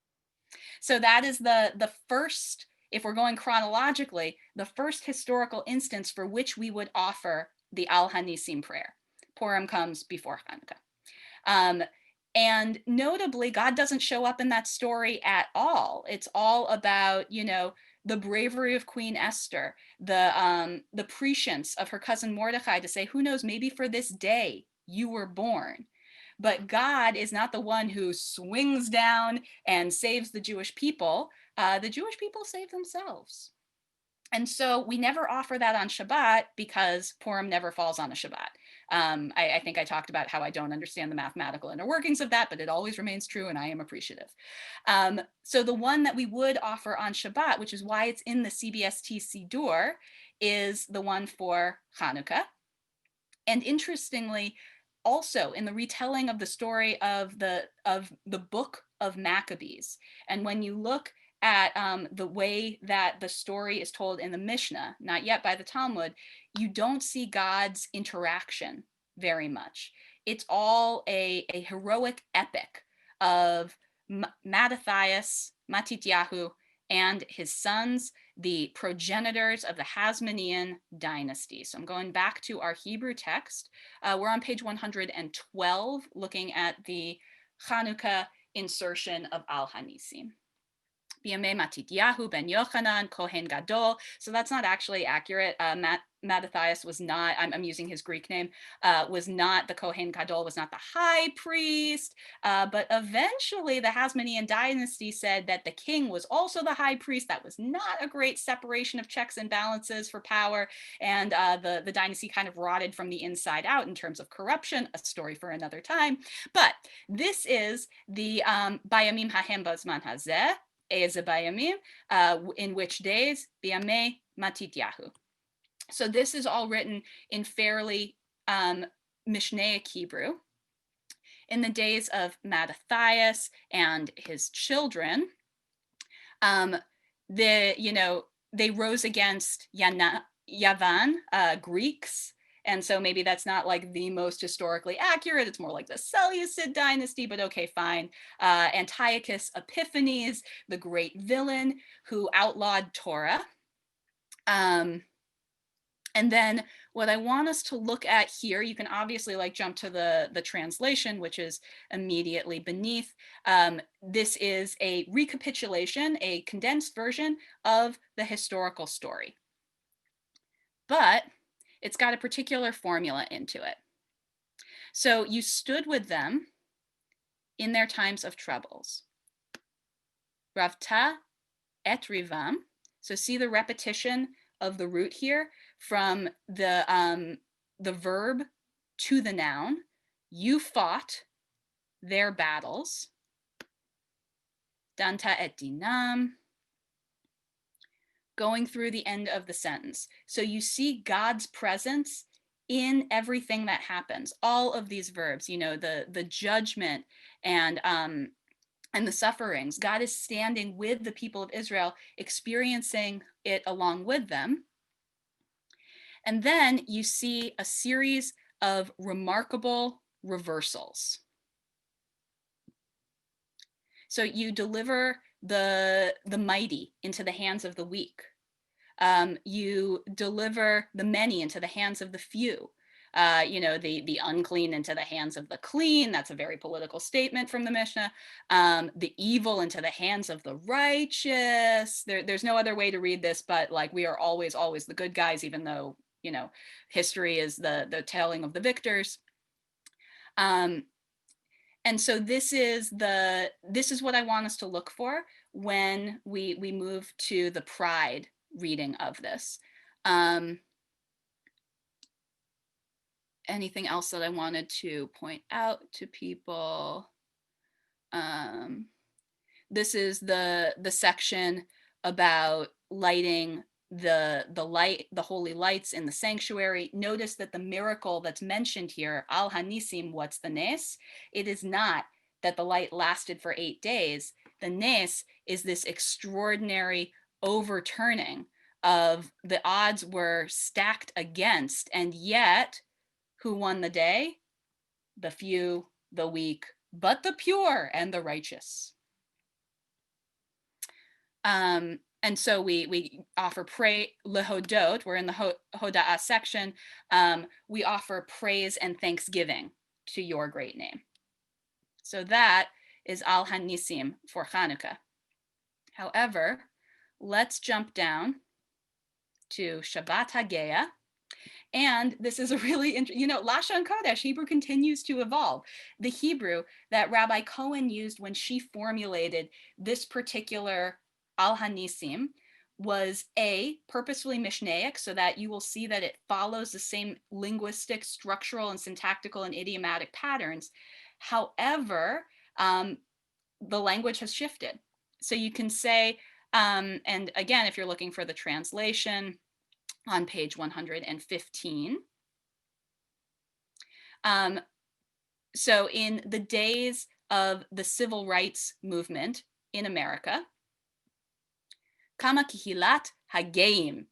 So that is the first, if we're going chronologically, the first historical instance for which we would offer the Al Hanisim prayer. Purim comes before Hanukkah. And notably, God doesn't show up in that story at all. It's all about, the bravery of Queen Esther, the prescience of her cousin Mordecai to say, who knows, maybe for this day you were born. But God is not the one who swings down and saves the Jewish people. The Jewish people save themselves. And so we never offer that on Shabbat because Purim never falls on a Shabbat. I think I talked about how I don't understand the mathematical inner workings of that, but it always remains true and I am appreciative. So the one that we would offer on Shabbat, which is why it's in the CBST Siddur, is the one for Hanukkah. And interestingly, also in the retelling of the story of the book of Maccabees, and when you look at the way that the story is told in the Mishnah, not yet by the Talmud, you don't see God's interaction very much. It's all a heroic epic of Mattathias, Matityahu, and his sons, the progenitors of the Hasmonean dynasty. So I'm going back to our Hebrew text. We're on page 112, looking at the Chanukah insertion of Al Hanisim. B'yamei Matityahu ben Yochanan Kohen Gadol. So that's not actually accurate. Mattathias was not, I'm using his Greek name, was not the Kohen Gadol, was not the high priest, but eventually the Hasmonean dynasty said that the king was also the high priest. That was not a great separation of checks and balances for power, and the dynasty kind of rotted from the inside out in terms of corruption, a story for another time. But this is the Bayamim Hahem Bazman Hazeh, Bayamim, in which days, B'yamei Matityahu. So this is all written in fairly Mishnaic Hebrew. In the days of Mattathias and his children, they rose against Yavan, Greeks. And so maybe that's not like the most historically accurate. It's more like the Seleucid dynasty, but okay, fine. Antiochus Epiphanes, the great villain who outlawed Torah. And then what I want us to look at here, you can obviously like jump to the translation, which is immediately beneath. This is a recapitulation, a condensed version of the historical story. But it's got a particular formula into it. So you stood with them in their times of troubles. Ravta et rivam. So see the repetition of the root here from the verb to the noun. You fought their battles. Danta et dinam. Going through the end of the sentence. So you see God's presence in everything that happens. All of these verbs, you know, the judgment and the sufferings. God is standing with the people of Israel, experiencing it along with them. And then you see a series of remarkable reversals. So you deliver the mighty into the hands of the weak. You deliver the many into the hands of the few. You know, the unclean into the hands of the clean. That's a very political statement from the Mishnah. The evil into the hands of the righteous. There's no other way to read this, but like we are always the good guys, even though, you know, history is the telling of the victors. And so this is what I want us to look for when we move to the pride reading of this. Anything else that I wanted to point out to people? This is the section about lighting the holy lights in the sanctuary. Notice that the miracle that's mentioned here, al hanisim, what's the nes? It is not that the light lasted for 8 days. The nes is this extraordinary overturning of the odds were stacked against, and yet who won the day? The few, the weak, but the pure and the righteous. And so we offer pray lehodot. We're in the hoda'ah section. We offer praise and thanksgiving to your great name. So that is al hanisim for Hanukkah. However, let's jump down to Shabbat Hageah. And this is a really interesting, you know, Lashon Kodesh, Hebrew continues to evolve. The Hebrew that Rabbi Cohen used when she formulated this particular Al Hanisim was purposefully Mishnaic, so that you will see that it follows the same linguistic, structural, and syntactical and idiomatic patterns. However, the language has shifted. So you can say, and again, if you're looking for the translation, on page 115. So in the days of the civil rights movement in America, Kama Kihilat Hageim.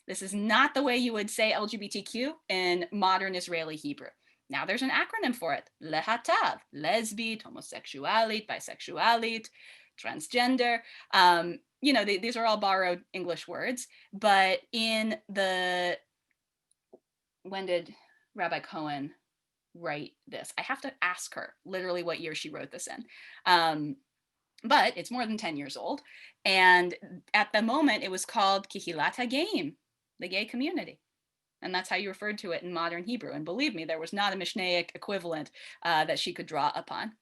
This is not the way you would say LGBTQ in modern Israeli Hebrew. Now there's an acronym for it. Lehatav, lesbit, homosexualit, bisexualit, transgender. You know, these are all borrowed English words, but in when did Rabbi Cohen write this? I have to ask her literally what year she wrote this in. But it's more than 10 years old. And at the moment, it was called Kihilat HaGeim, the gay community. And that's how you referred to it in modern Hebrew. And believe me, there was not a Mishnaic equivalent that she could draw upon.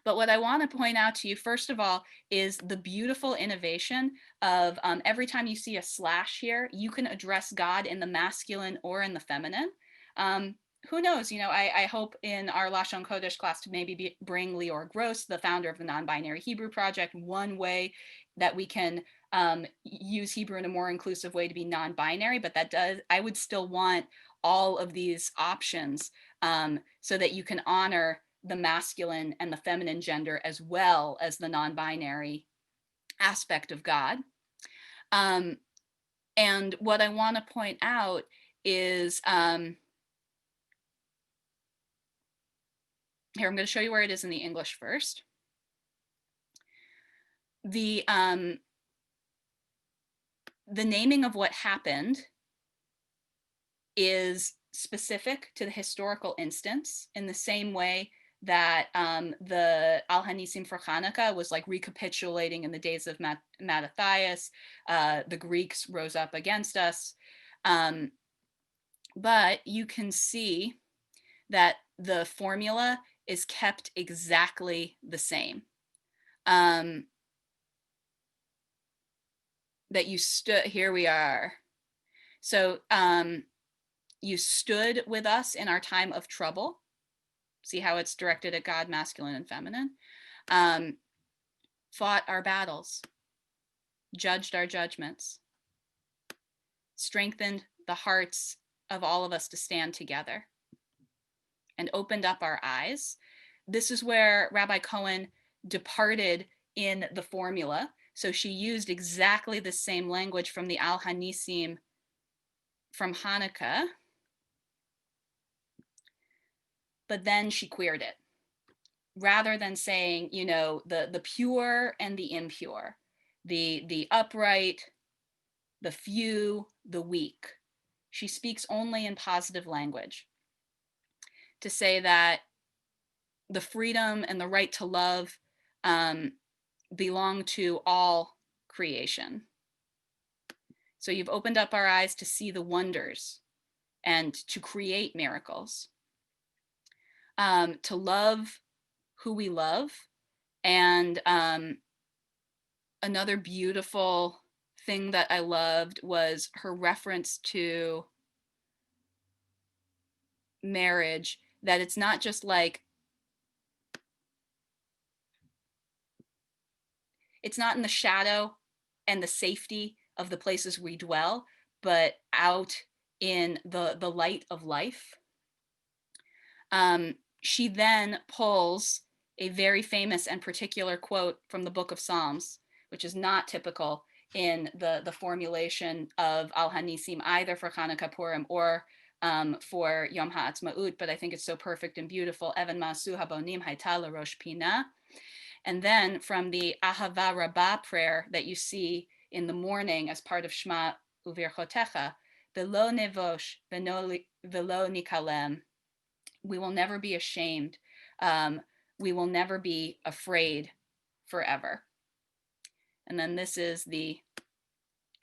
But what I want to point out to you, first of all, is the beautiful innovation of every time you see a slash here, you can address God in the masculine or in the feminine. Who knows, you know, I hope in our Lashon Kodesh class to maybe bring Lior Gross, the founder of the Non-Binary Hebrew Project, one way that we can use Hebrew in a more inclusive way to be non-binary, but I would still want all of these options so that you can honor the masculine and the feminine gender as well as the non-binary aspect of God. And what I want to point out is, here, I'm going to show you where it is in the English first. The naming of what happened is specific to the historical instance in the same way that the Al Hanisim for Hanukkah was like recapitulating in the days of Mattathias. The Greeks rose up against us. But you can see that the formula is kept exactly the same. That you stood, here we are. So you stood with us in our time of trouble. See how it's directed at God, masculine and feminine. Fought our battles, judged our judgments, strengthened the hearts of all of us to stand together, and opened up our eyes. This is where Rabbi Cohen departed in the formula. So she used exactly the same language from the Al Hanisim from Hanukkah, but then she queered it. Rather than saying, you know, the pure and the impure, the upright, the few, the weak. She speaks only in positive language to say that the freedom and the right to love belong to all creation. So you've opened up our eyes to see the wonders and to create miracles, to love who we love. And another beautiful thing that I loved was her reference to marriage, that it's not just like, it's not in the shadow and the safety of the places we dwell, but out in the light of life. She then pulls a very famous and particular quote from the Book of Psalms, which is not typical in the formulation of Al Hanisim, either for Hanukkah Purim or for Yom HaAtzmaut, but I think it's so perfect and beautiful. Even Ma'asu Habonim Hayta LaRosh Pina. And then from the Ahava Rabbah prayer that you see in the morning as part of Shema Uvirchotecha, Velo Nevosh, Velo Nikalem, we will never be ashamed. We will never be afraid forever. And then this is the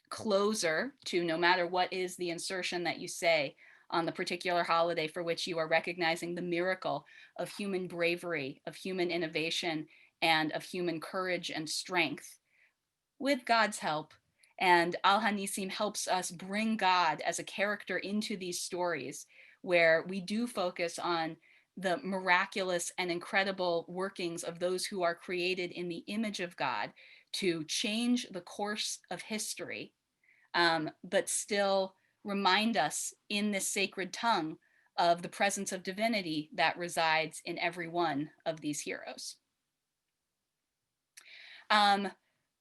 closer to, no matter what is the insertion that you say on the particular holiday for which you are recognizing the miracle of human bravery, of human innovation, and of human courage and strength with God's help. And Al Hanisim helps us bring God as a character into these stories where we do focus on the miraculous and incredible workings of those who are created in the image of God to change the course of history, but still remind us in this sacred tongue of the presence of divinity that resides in every one of these heroes.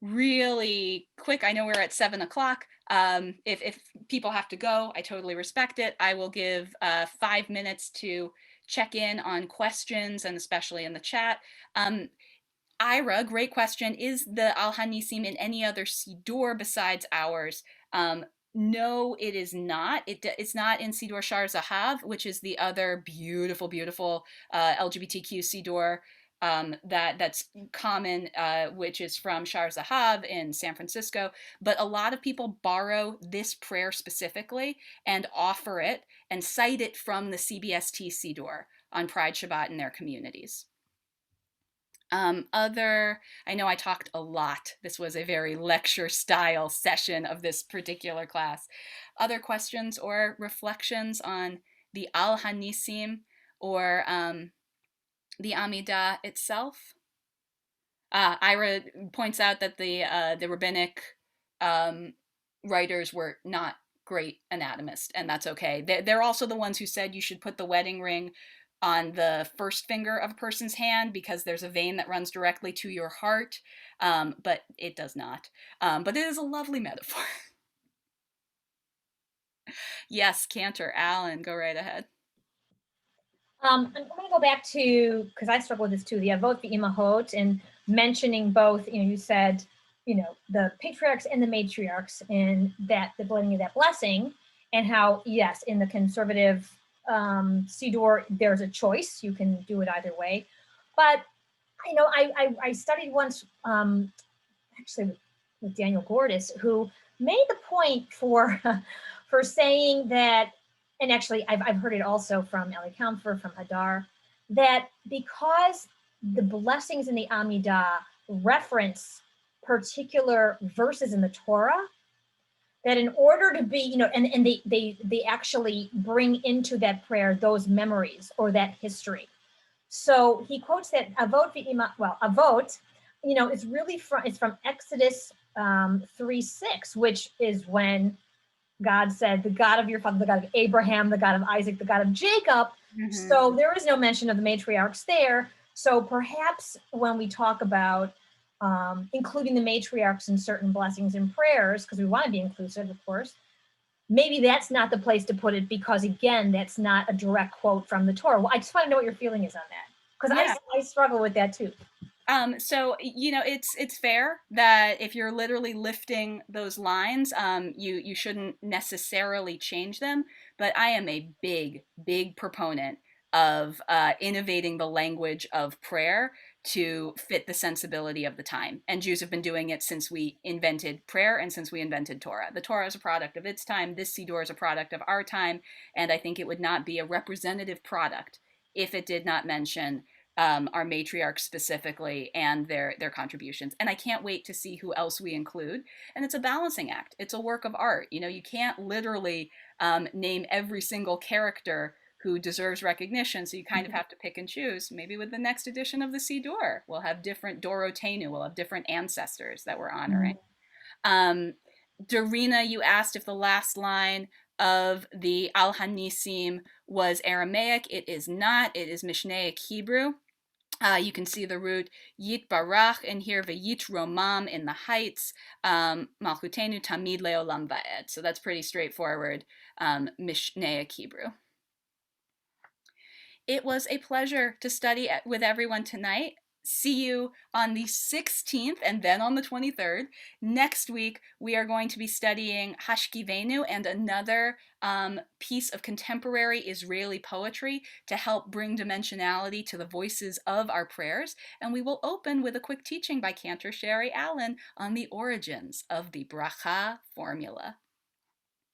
Really quick, I know we're at 7 o'clock. If people have to go, I totally respect it. I will give 5 minutes to check in on questions, and especially in the chat. Ira, great question. Is the Al Hanisim in any other Siddur besides ours? No, it is not. It's not in Siddur Shar Zahav, which is the other beautiful, beautiful LGBTQ Siddur that's common, which is from Shar Zahav in San Francisco. But a lot of people borrow this prayer specifically and offer it and cite it from the CBST Siddur on Pride Shabbat in their communities. I know I talked a lot. This was a very lecture style session of this particular class. Other questions or reflections on the Al Hanisim or the Amidah itself? Ira points out that the rabbinic writers were not great anatomists, and that's okay. They're also the ones who said you should put the wedding ring on the first finger of a person's hand because there's a vein that runs directly to your heart, but it does not. But it is a lovely metaphor. Yes, Cantor, Alan, go right ahead. I'm going to go back to, because I struggle with this too, the Avot V'Imahot, and mentioning both, you said, the patriarchs and the matriarchs, and that the blending of that blessing. and how, yes, in the conservative Siddur, there's a choice. You can do it either way. But, I studied once, actually with Daniel Gordis, who made the point for, for saying that, and actually I've heard it also from Eli Kampfer, from Hadar, that because the blessings in the Amidah reference particular verses in the Torah, that in order to be, and they actually bring into that prayer those memories or that history. So he quotes that avot v'ima, well, avot, is really from Exodus 3:6, which is when God said, the God of your father, the God of Abraham, the God of Isaac, the God of Jacob. So there is no mention of the matriarchs there. So perhaps when we talk about including the matriarchs in certain blessings and prayers, because we want to be inclusive, of course, maybe that's not the place to put it, because again, that's not a direct quote from the Torah. Well, I just want to know what your feeling is on that, because I struggle with that too. So it's fair that if you're literally lifting those lines, you shouldn't necessarily change them. But I am a big proponent of innovating the language of prayer to fit the sensibility of the time. And Jews have been doing it since we invented prayer and since we invented Torah. The Torah is a product of its time. This Siddur is a product of our time. And I think it would not be a representative product if it did not mention our matriarchs specifically and their contributions. And I can't wait to see who else we include. And it's a balancing act. It's a work of art. You can't literally name every single character who deserves recognition. So you kind of have to pick and choose. Maybe with the next edition of the Siddur, we'll have different Dorotenu, we'll have different ancestors that we're honoring. Dorina, you asked if the last line of the Al Hanisim was Aramaic. It is not. It is Mishnaic Hebrew. You can see the root Yit Barach in here, V'yit Romam in the heights, Malchutenu Tamid Leolam Va'ed. So that's pretty straightforward Mishnaic Hebrew. It was a pleasure to study with everyone tonight. See you on the 16th and then on the 23rd. Next week, we are going to be studying Hashkivenu and another piece of contemporary Israeli poetry to help bring dimensionality to the voices of our prayers. And we will open with a quick teaching by Cantor Sherry Allen on the origins of the bracha formula.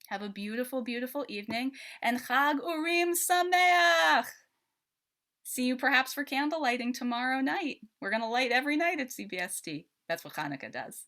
Have a beautiful, beautiful evening, and Chag Urim Sameach! See you perhaps for candle lighting tomorrow night. We're going to light every night at CBST. That's what Hanukkah does.